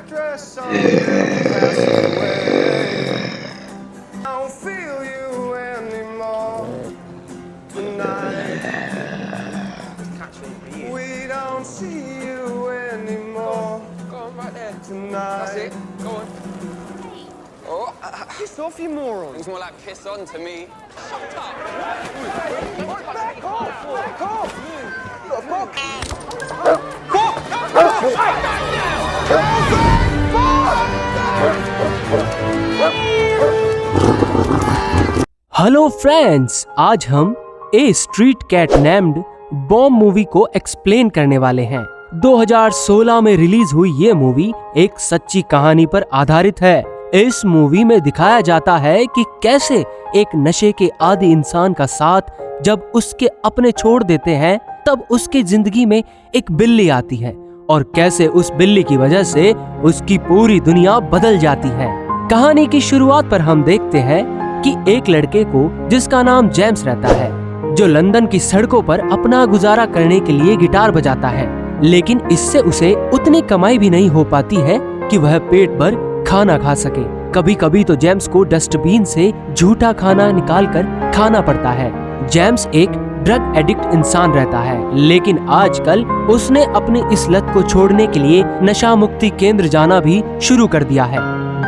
dress on and pass away. I don't feel you anymore tonight. We don't see you anymore. Go on, right there. Tonight. That's it. Go on. Oh, Piss off, you moron. it's more like piss on to me. Shut up. Back off! Back off! You got a fuck. Hello friends, आज हम a street cat named बॉम्ब movie को explain करने वाले हैं। 2016 में release हुई ये मूवी एक सच्ची कहानी पर आधारित है। इस मूवी में दिखाया जाता है कि कैसे एक नशे के आदी इंसान का साथ जब उसके अपने छोड़ देते हैं तब उसकी जिंदगी में एक बिल्ली आती है और कैसे उस बिल्ली की वजह से उसकी पूरी दुनिया बदल जाती है। कहानी की शुरुआत पर हम देखते हैं कि एक लड़के को जिसका नाम जेम्स रहता है, जो लंदन की सड़कों पर अपना गुजारा करने के लिए गिटार बजाता है, लेकिन इससे उसे उतनी कमाई भी नहीं हो पाती है कि वह पेट भर खाना खा सके। कभी कभी तो जेम्स को डस्टबिन से झूठा खाना निकालकर खाना पड़ता है। जेम्स एक ड्रग एडिक्ट इंसान रहता है, लेकिन आजकल उसने अपनी इस लत को छोड़ने के लिए नशा मुक्ति केंद्र जाना भी शुरू कर दिया है।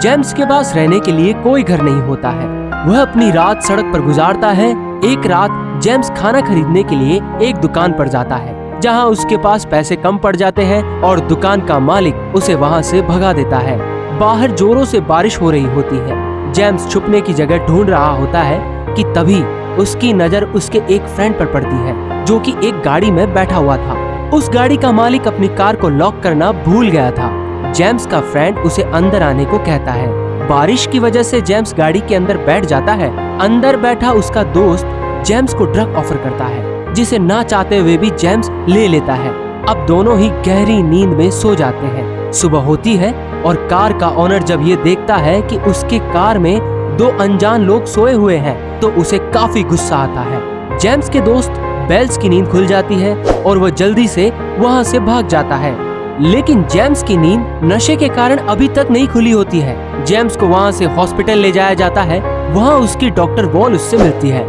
जेम्स के पास रहने के लिए कोई घर नहीं होता है, वह अपनी रात सड़क पर गुजारता है। एक रात जेम्स खाना खरीदने के लिए एक दुकान पर जाता है, जहां उसके पास पैसे कम पड़ जाते हैं और दुकान का मालिक उसे वहां से भगा देता है। बाहर जोरों से बारिश हो रही होती है। जेम्स छुपने की जगह ढूंढ रहा होता है कि तभी उसकी नजर उसके एक फ्रेंड पर पड़ती है, जो कि एक गाड़ी में बैठा हुआ था। उस गाड़ी का मालिक अपनी कार को लॉक करना भूल गया था। जेम्स का फ्रेंड उसे अंदर आने को कहता है। बारिश की वजह से जेम्स गाड़ी के अंदर बैठ जाता है। अंदर बैठा उसका दोस्त जेम्स को ड्रग ऑफर करता है, जिसे ना चाहते हुए भी जेम्स ले लेता है। अब दोनों ही गहरी नींद में सो जाते हैं। सुबह होती है और कार का ओनर जब ये देखता है कि उसके कार में दो अनजान लोग सोए हुए हैं तो उसे काफी गुस्सा आता है। जेम्स के दोस्त बेल्स की नींद खुल जाती है और वह जल्दी से वहां से भाग जाता है, लेकिन जेम्स की नींद नशे के कारण अभी तक नहीं खुली होती है। जेम्स को वहां से हॉस्पिटल ले जाया जाता है। वहां उसकी डॉक्टर वॉल उससे मिलती है।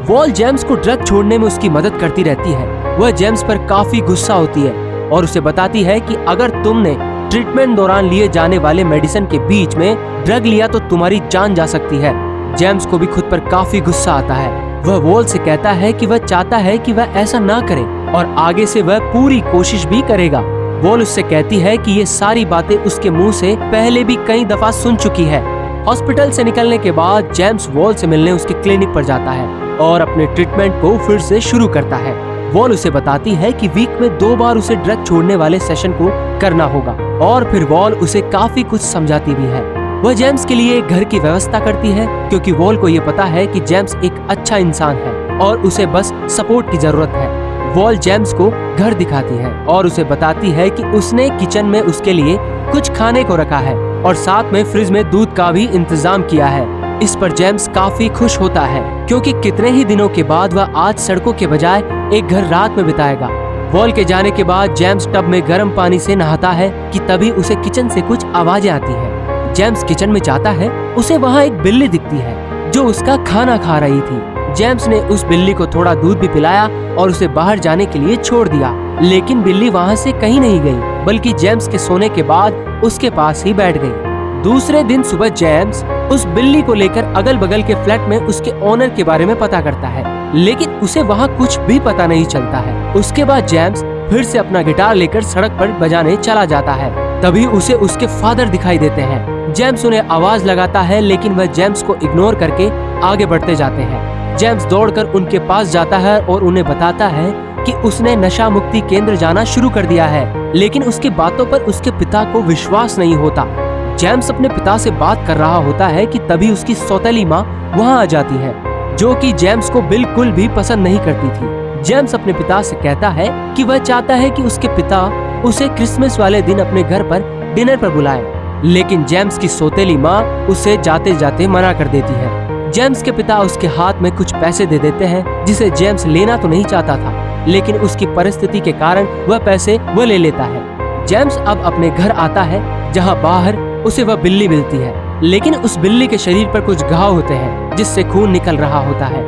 वॉल जेम्स को ड्रग छोड़ने में उसकी मदद करती रहती है। वह जेम्स पर काफी गुस्सा होती है और उसे बताती है कि अगर तुमने ट्रीटमेंट दौरान लिए जाने वाले मेडिसिन के बीच में ड्रग लिया तो तुम्हारी जान जा सकती है। जेम्स को भी खुद पर काफी गुस्सा आता है। वह वॉल से कहता है कि वह चाहता है कि वह ऐसा ना करे और आगे से वह पूरी कोशिश भी करेगा। वॉल उससे कहती है कि ये सारी बातें उसके मुंह से पहले भी कई दफा सुन चुकी है। हॉस्पिटल से निकलने के बाद जेम्स वॉल से मिलने उसके क्लिनिक पर जाता है और अपने ट्रीटमेंट को फिर से शुरू करता है। वॉल उसे बताती है कि वीक में 2 बार उसे ड्रग छोड़ने वाले सेशन को करना होगा और फिर वॉल उसे काफी कुछ समझाती भी है। वह जेम्स के लिए एक घर की व्यवस्था करती है, क्योंकि वॉल को ये पता है कि जेम्स एक अच्छा इंसान है और उसे बस सपोर्ट की जरूरत है। वॉल जेम्स को घर दिखाती है और उसे बताती है कि उसने किचन में उसके लिए कुछ खाने को रखा है और साथ में फ्रिज में दूध का भी इंतजाम किया है। इस पर जेम्स काफी खुश होता है, क्योंकि कितने ही दिनों के बाद वह आज सड़कों के बजाय एक घर रात में बिताएगा। वॉल के जाने के बाद जेम्स टब में गर्म पानी से नहाता है कि तभी उसे किचन से कुछ आवाजें आती है। जेम्स किचन में जाता है, उसे वहाँ एक बिल्ली दिखती है जो उसका खाना खा रही थी। जेम्स ने उस बिल्ली को थोड़ा दूध भी पिलाया और उसे बाहर जाने के लिए छोड़ दिया, लेकिन बिल्ली वहाँ से कहीं नहीं गई, बल्कि जेम्स के सोने के बाद उसके पास ही बैठ गई। दूसरे दिन सुबह जेम्स उस बिल्ली को लेकर अगल बगल के फ्लैट में उसके ओनर के बारे में पता करता है, लेकिन उसे वहाँ कुछ भी पता नहीं चलता है। उसके बाद जेम्स फिर से अपना गिटार लेकर सड़क पर बजाने चला जाता है। तभी उसे उसके फादर दिखाई देते हैं। जेम्स उन्हें आवाज लगाता है, लेकिन वह जेम्स को इग्नोर करके आगे बढ़ते जाते हैं। जेम्स दौड़कर उनके पास जाता है और उन्हें बताता है कि उसने नशा मुक्ति केंद्र जाना शुरू कर दिया है, लेकिन उसकी बातों पर उसके पिता को विश्वास नहीं होता। जेम्स अपने पिता से बात कर रहा होता है कि तभी उसकी सौतेली माँ वहाँ आ जाती है, जो कि जेम्स को बिल्कुल भी पसंद नहीं करती थी। जेम्स अपने पिता से कहता है कि वह चाहता है कि उसके पिता उसे क्रिसमस वाले दिन अपने घर पर डिनर पर बुलाए, लेकिन जेम्स की सौतेली माँ उसे जाते जाते मना कर देती है। जेम्स के पिता उसके हाथ में कुछ पैसे दे देते हैं, जिसे जेम्स लेना तो नहीं चाहता था, लेकिन उसकी परिस्थिति के कारण वह पैसे वो ले लेता है। जेम्स अब अपने घर आता है, जहाँ बाहर उसे वह बिल्ली मिलती है, लेकिन उस बिल्ली के शरीर पर कुछ घाव होते हैं जिससे खून निकल रहा होता है।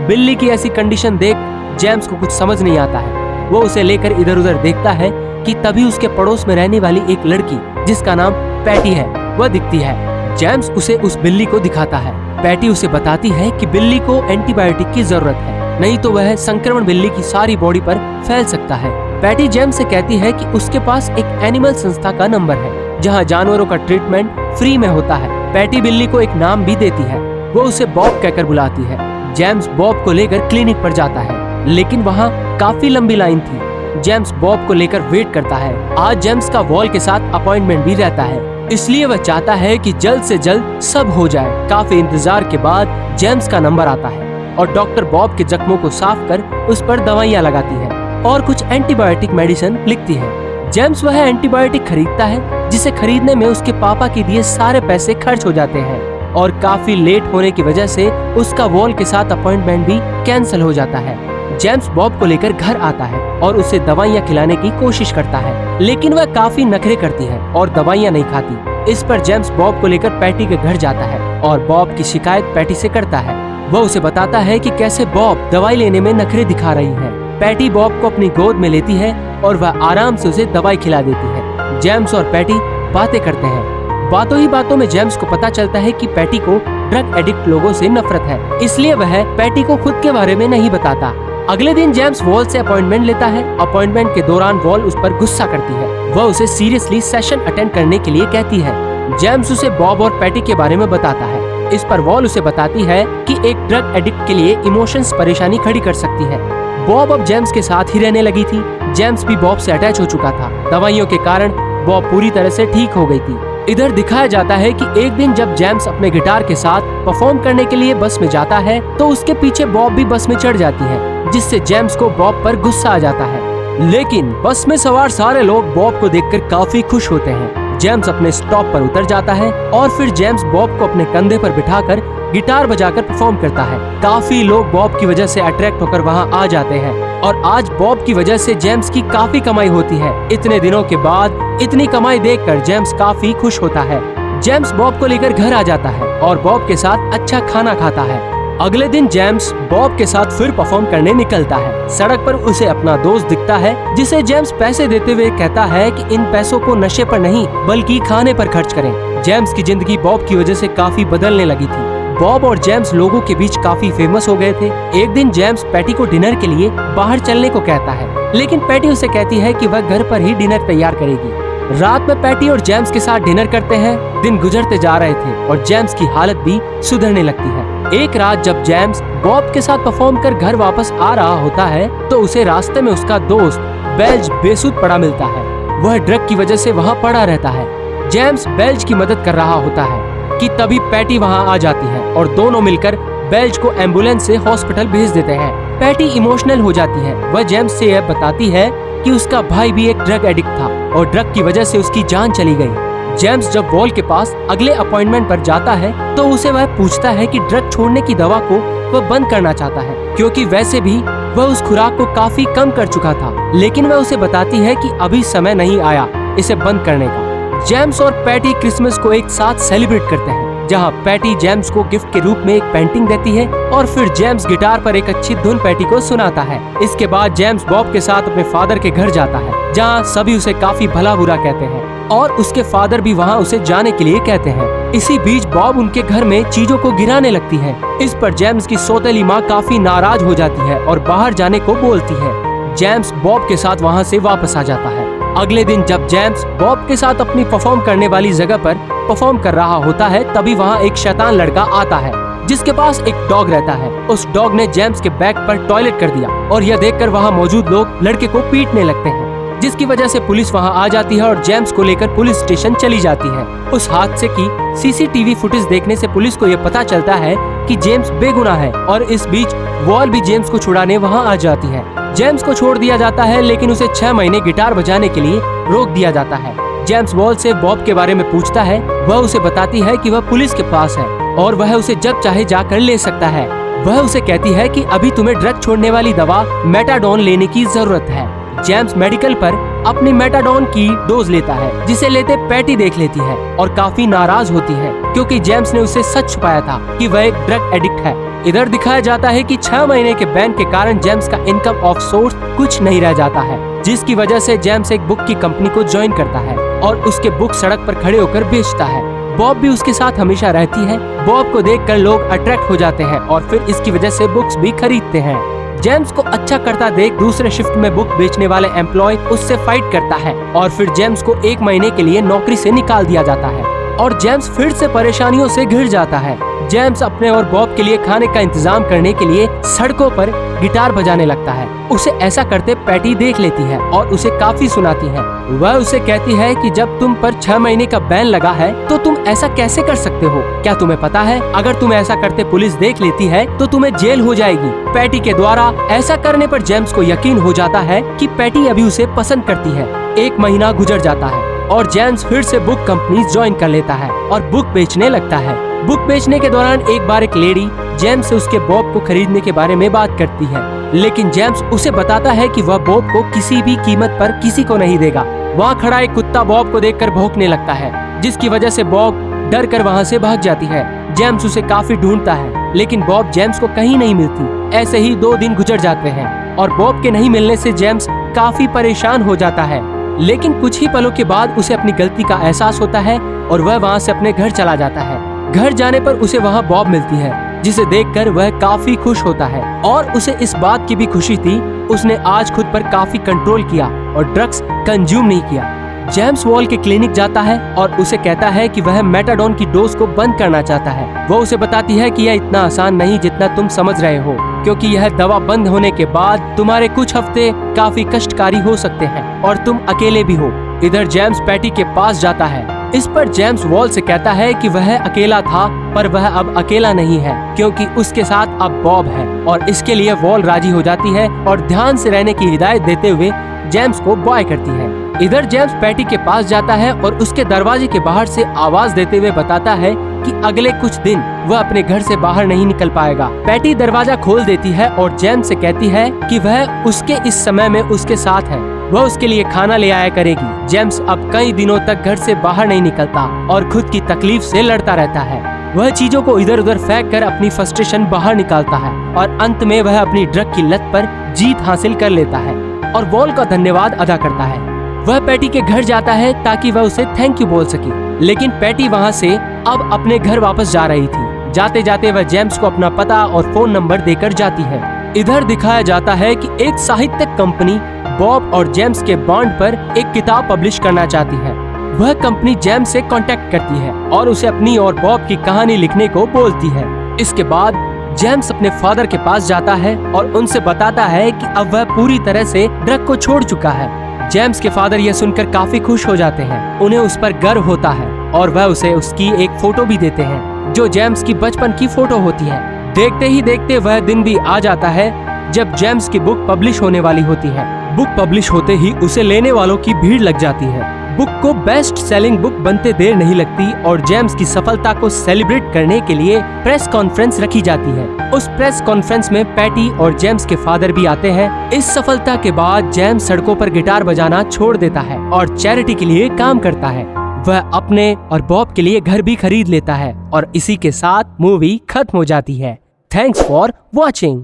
बिल्ली की ऐसी कंडीशन देख जेम्स को कुछ समझ नहीं आता है। वो उसे लेकर इधर उधर देखता है कि तभी उसके पड़ोस में रहने वाली एक लड़की जिसका नाम पैटी है वह दिखती है। जेम्स उसे उस बिल्ली को दिखाता है। पैटी उसे बताती है कि बिल्ली को एंटीबायोटिक की जरूरत है, नहीं तो वह संक्रमण बिल्ली की सारी बॉडी पर फैल सकता है। पैटी जेम्स से कहती है कि उसके पास एक एनिमल संस्था का नंबर है जहां जानवरों का ट्रीटमेंट फ्री में होता है। पैटी बिल्ली को एक नाम भी देती है। वो उसे बॉब कहकर बुलाती है। जेम्स बॉब को लेकर क्लिनिक पर जाता है, लेकिन वहाँ काफी लंबी लाइन थी। जेम्स बॉब को लेकर वेट करता है। आज जेम्स का वॉल के साथ अपॉइंटमेंट भी रहता है, इसलिए वह चाहता है कि जल्द से जल्द सब हो जाए। काफी इंतजार के बाद जेम्स का नंबर आता है और डॉक्टर बॉब के जख्मों को साफ कर उस पर दवाइयाँ लगाती है और कुछ एंटीबायोटिक मेडिसिन लिखती है। जेम्स वह एंटीबायोटिक खरीदता है, जिसे खरीदने में उसके पापा के दिए सारे पैसे खर्च हो जाते हैं और काफी लेट होने की वजह से उसका वॉल के साथ अपॉइंटमेंट भी कैंसिल हो जाता है। जेम्स बॉब को लेकर घर आता है और उसे दवाइयाँ खिलाने की कोशिश करता है, लेकिन वह काफी नखरे करती है और दवाइयाँ नहीं खाती। इस पर जेम्स बॉब को लेकर पैटी के घर जाता है और बॉब की शिकायत पैटी से करता है। वह उसे बताता है कि कैसे बॉब दवाई लेने में नखरे दिखा रही है। पैटी बॉब को अपनी गोद में लेती है और वह आराम से उसे दवाई खिला देती है। जेम्स और पैटी बातें करते हैं। बातों ही बातों में जेम्स को पता चलता है कि पैटी को ड्रग एडिक्ट लोगों से नफरत है, इसलिए वह पैटी को खुद के बारे में नहीं बताता। अगले दिन जेम्स वॉल से अपॉइंटमेंट लेता है। अपॉइंटमेंट के दौरान वॉल उस पर गुस्सा करती है। वह उसे सीरियसली सेशन अटेंड करने के लिए कहती है। जेम्स उसे बॉब और पैटी के बारे में बताता है। इस पर वॉल उसे बताती है कि एक ड्रग एडिक्ट के लिए इमोशंस परेशानी खड़ी कर सकती है। बॉब अब जेम्स के साथ ही रहने लगी थी। जेम्स भी बॉब से अटैच हो चुका था। दवाइयों के कारण बॉब पूरी तरह से ठीक हो गई थी। इधर दिखाया जाता है कि एक दिन जब जेम्स अपने गिटार के साथ परफॉर्म करने के लिए बस में जाता है तो उसके पीछे बॉब भी बस में चढ़ जाती है, जिससे जेम्स को बॉब पर गुस्सा आ जाता है। लेकिन बस में सवार सारे लोग बॉब को देखकर काफी खुश होते हैं। जेम्स अपने स्टॉप पर उतर जाता है और फिर जेम्स बॉब को अपने कंधे पर बिठाकर गिटार बजाकर परफॉर्म करता है। काफी लोग बॉब की वजह से अट्रैक्ट होकर वहां आ जाते हैं और आज बॉब की वजह से जेम्स की काफी कमाई होती है। इतने दिनों के बाद इतनी कमाई देखकर जेम्स काफी खुश होता है। जेम्स बॉब को लेकर घर आ जाता है और बॉब के साथ अच्छा खाना खाता है। अगले दिन जेम्स बॉब के साथ फिर परफॉर्म करने निकलता है। सड़क पर उसे अपना दोस्त दिखता है, जिसे जेम्स पैसे देते हुए कहता है कि इन पैसों को नशे पर नहीं बल्कि खाने पर खर्च करें। जेम्स की जिंदगी बॉब की वजह से काफी बदलने लगी थी। बॉब और जेम्स लोगों के बीच काफी फेमस हो गए थे। एक दिन जेम्स पैटी को डिनर के लिए बाहर चलने को कहता है, लेकिन पैटी उसे कहती है कि वह घर पर ही डिनर तैयार करेगी। रात में पैटी और जेम्स के साथ डिनर करते हैं। दिन गुजरते जा रहे थे और जेम्स की हालत भी सुधरने लगती है। एक रात जब जेम्स बॉब के साथ परफॉर्म कर घर वापस आ रहा होता है तो उसे रास्ते में उसका दोस्त बेल्ज बेसुध पड़ा मिलता है। वह ड्रग की वजह से वहाँ पड़ा रहता है। जेम्स बेल्ज की मदद कर रहा होता है कि तभी पैटी वहाँ आ जाती है और दोनों मिलकर बेल्ज को एम्बुलेंस से हॉस्पिटल भेज देते हैं। पैटी इमोशनल हो जाती है। वह जेम्स से यह बताती है कि उसका भाई भी एक ड्रग एडिक्ट था और ड्रग की वजह से उसकी जान चली गई। जेम्स जब वॉल के पास अगले अपॉइंटमेंट पर जाता है तो उसे वह पूछता है कि ड्रग छोड़ने की दवा को वह बंद करना चाहता है, क्योंकि वैसे भी वह उस खुराक को काफी कम कर चुका था। लेकिन वह उसे बताती है कि अभी समय नहीं आया इसे बंद करने का। जेम्स और पैटी क्रिसमस को एक साथ सेलिब्रेट करते हैं, जहां पैटी जेम्स को गिफ्ट के रूप में एक पेंटिंग देती है और फिर जेम्स गिटार पर एक अच्छी धुन पैटी को सुनाता है। इसके बाद जेम्स बॉब के साथ अपने फादर के घर जाता है, जहां सभी उसे काफी भला बुरा कहते हैं और उसके फादर भी वहां उसे जाने के लिए कहते हैं। इसी बीच बॉब उनके घर में चीजों को गिराने लगती है। इस पर जेम्स की सौतेली माँ काफी नाराज हो जाती है और बाहर जाने को बोलती है। जेम्स बॉब के साथ वहां से वापस आ जाता है। अगले दिन जब जेम्स बॉब के साथ अपनी परफॉर्म करने वाली जगह पर परफॉर्म कर रहा होता है तभी वहाँ एक शैतान लड़का आता है जिसके पास एक डॉग रहता है। उस डॉग ने जेम्स के बैग पर टॉयलेट कर दिया और यह देखकर वहाँ मौजूद लोग लड़के को पीटने लगते हैं, जिसकी वजह से पुलिस वहाँ आ जाती है और जेम्स को लेकर पुलिस स्टेशन चली जाती है। उस हादसे की सीसीटीवी फुटेज देखने से पुलिस को यह पता चलता है कि जेम्स बेगुनाह है और इस बीच वॉल भी जेम्स को छुड़ाने वहाँ आ जाती है। जेम्स को छोड़ दिया जाता है, लेकिन उसे 6 महीने गिटार बजाने के लिए रोक दिया जाता है। जेम्स वॉल से बॉब के बारे में पूछता है। वह उसे बताती है कि वह पुलिस के पास है और वह उसे जब चाहे जाकर ले सकता है। वह उसे कहती है कि अभी तुम्हें ड्रग छोड़ने वाली दवा मेटाडोन लेने की जरूरत है। जेम्स मेडिकल पर अपनी मेटाडोन की डोज लेता है, जिसे लेते पैटी देख लेती है और काफी नाराज होती है क्योंकि जेम्स ने उसे सच छुपाया था कि वह एक ड्रग एडिक्ट है। इधर दिखाया जाता है कि 6 महीने के बैन के कारण जेम्स का इनकम ऑफ सोर्स कुछ नहीं रह जाता है, जिसकी वजह से जेम्स एक बुक की कंपनी को ज्वाइन करता है और उसके बुक सड़क पर खड़े होकर बेचता है। बॉब भी उसके साथ हमेशा रहती है। बॉब को देखकर लोग अट्रैक्ट हो जाते हैं और फिर इसकी वजह से बुक्स भी खरीदते हैं। जेम्स को अच्छा करता देख दूसरे शिफ्ट में बुक बेचने वाले एम्प्लॉय उससे फाइट करता है और फिर जेम्स को 1 महीने के लिए नौकरी से निकाल दिया जाता है और जेम्स फिर से परेशानियों से घिर जाता है। जेम्स अपने और बॉब के लिए खाने का इंतजाम करने के लिए सड़कों पर गिटार बजाने लगता है। उसे ऐसा करते पैटी देख लेती है और उसे काफी सुनाती है। वह उसे कहती है कि जब तुम पर 6 महीने का बैन लगा है तो तुम ऐसा कैसे कर सकते हो? क्या तुम्हें पता है अगर तुम ऐसा करते पुलिस देख लेती है तो तुम्हें जेल हो जाएगी। पैटी के द्वारा ऐसा करने पर जेम्स को यकीन हो जाता है कि पैटी अभी उसे पसंद करती है। 1 महीना गुजर जाता है और जेम्स फिर से बुक कंपनी ज्वाइन कर लेता है और बुक बेचने लगता है। बुक बेचने के दौरान एक बार एक लेडी जेम्स से उसके बॉब को खरीदने के बारे में बात करती है, लेकिन जेम्स उसे बताता है कि वह बॉब को किसी भी कीमत पर किसी को नहीं देगा। वहाँ खड़ा एक कुत्ता बॉब को देखकर भौंकने लगता है, जिसकी वजह से बॉब डर कर वहाँ से भाग जाती है। जेम्स उसे काफी ढूंढता है, लेकिन बॉब जेम्स को कहीं नहीं मिलती। ऐसे ही 2 दिन गुजर जाते हैं और बॉब के नहीं मिलने से जेम्स काफी परेशान हो जाता है। लेकिन कुछ ही पलों के बाद उसे अपनी गलती का एहसास होता है और वह वहाँ से अपने घर चला जाता है। घर जाने पर उसे वहाँ बॉब मिलती है, जिसे देखकर वह काफी खुश होता है और उसे इस बात की भी खुशी थी उसने आज खुद पर काफी कंट्रोल किया और ड्रग्स कंज्यूम नहीं किया। जेम्स वॉल के क्लिनिक जाता है और उसे कहता है कि वह मेटाडोन की डोज को बंद करना चाहता है। वो उसे बताती है कि यह इतना आसान नहीं जितना तुम समझ रहे हो, क्योंकि यह दवा बंद होने के बाद तुम्हारे कुछ हफ्ते काफी कष्टकारी हो सकते हैं और तुम अकेले भी हो। इधर जेम्स पैटी के पास जाता है। इस पर जेम्स वॉल से कहता है कि वह अकेला था पर वह अब अकेला नहीं है, क्योंकि उसके साथ अब बॉब है और इसके लिए वॉल राजी हो जाती है और ध्यान से रहने की हिदायत देते हुए जेम्स को बाय करती है। इधर जेम्स पैटी के पास जाता है और उसके दरवाजे के बाहर से आवाज देते हुए बताता है कि अगले कुछ दिन वह अपने घर से बाहर नहीं निकल पाएगा। पैटी दरवाजा खोल देती है और जेम्स से कहती है कि वह उसके इस समय में उसके साथ है, वह उसके लिए खाना ले आया करेगी। जेम्स अब कई दिनों तक घर से बाहर नहीं निकलता और खुद की तकलीफ से लड़ता रहता है। वह चीजों को इधर उधर फेंक कर अपनी फ्रस्ट्रेशन बाहर निकालता है और अंत में वह अपनी ड्रग की लत पर जीत हासिल कर लेता है और वॉल का धन्यवाद अदा करता है। वह पैटी के घर जाता है ताकि वह उसे थैंक यू बोल सके, लेकिन पैटी वहाँ से अब अपने घर वापस जा रही थी। जाते जाते वह जेम्स को अपना पता और फोन नंबर देकर जाती है। इधर दिखाया जाता है कि एक साहित्यिक कंपनी बॉब और जेम्स के बॉन्ड पर एक किताब पब्लिश करना चाहती है। वह कंपनी जेम्स से कांटेक्ट करती है और उसे अपनी और बॉब की कहानी लिखने को बोलती है। इसके बाद जेम्स अपने फादर के पास जाता है और उनसे बताता है कि अब वह पूरी तरह से ड्रग को छोड़ चुका है। जेम्स के फादर यह सुनकर काफी खुश हो जाते हैं। उन्हें उस पर गर्व होता है और वह उसे उसकी एक फोटो भी देते हैं, जो जेम्स की बचपन की फोटो होती है। देखते ही देखते वह दिन भी आ जाता है जब जेम्स की बुक पब्लिश होने वाली होती है। बुक पब्लिश होते ही उसे लेने वालों की भीड़ लग जाती है। बुक को बेस्ट सेलिंग बुक बनते देर नहीं लगती और जेम्स की सफलता को सेलिब्रेट करने के लिए प्रेस कॉन्फ्रेंस रखी जाती है। उस प्रेस कॉन्फ्रेंस में पैटी और जेम्स के फादर भी आते हैं। इस सफलता के बाद जेम्स सड़कों पर गिटार बजाना छोड़ देता है और चैरिटी के लिए काम करता है। वह अपने और बॉब के लिए घर भी खरीद लेता है और इसी के साथ मूवी खत्म हो जाती है। Thanks for watching.